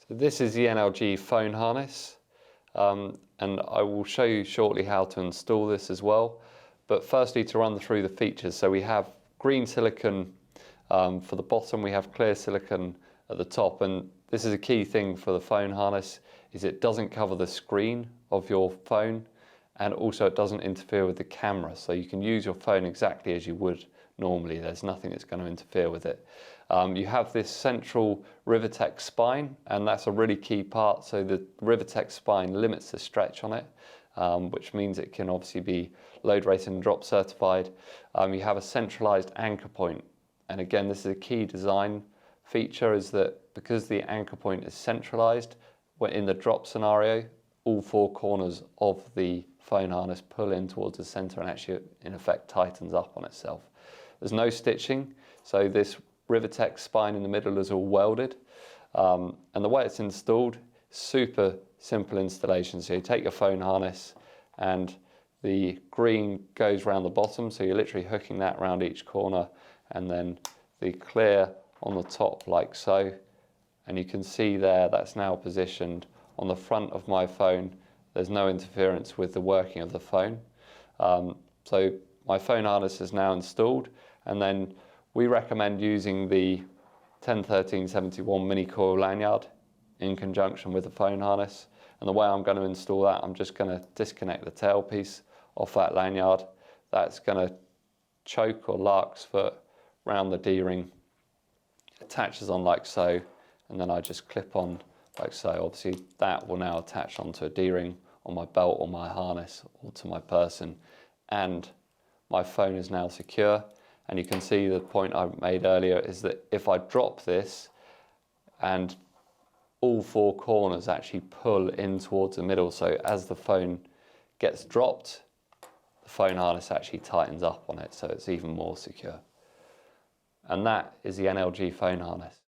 So this is the NLG Phone Harness, and I will show you shortly how to install this as well. But firstly, to run through the features. So we have green silicone for the bottom, we have clear silicone at the top, and this is a key thing for the phone harness, is it doesn't cover the screen of your phone, and also it doesn't interfere with the camera. So you can use your phone exactly as you would normally. There's nothing that's going to interfere with it. You have this central Rivetex spine, and that's a really key part. So the Rivetex spine limits the stretch on it, which means it can obviously be load rated and drop certified. You have a centralized anchor point, and again, this is a key design feature, is that because the anchor point is centralized, in the drop scenario, all four corners of the phone harness pull in towards the center and actually in effect tightens up on itself. There's no stitching, so this Rivetex spine in the middle is all welded, and the way it's installed, super simple installation. So you take your phone harness and the green goes around the bottom, so you're literally hooking that around each corner, and then the clear on the top like so, and you can see there that's now positioned on the front of my phone. There's no interference with the working of the phone. So my phone harness is now installed, and then we recommend using the 101371 mini coil lanyard in conjunction with the phone harness. And the way I'm going to install that, I'm just going to disconnect the tailpiece off that lanyard. That's going to choke or lark's foot round the D-ring, attaches on like so, and then I just clip on like so. Obviously that will now attach onto a D-ring on my belt or my harness or to my person, and my phone is now secure. And you can see the point I made earlier is that if I drop this and all four corners actually pull in towards the middle, so as the phone gets dropped, the phone harness actually tightens up on it, so it's even more secure. And that is the NLG phone harness.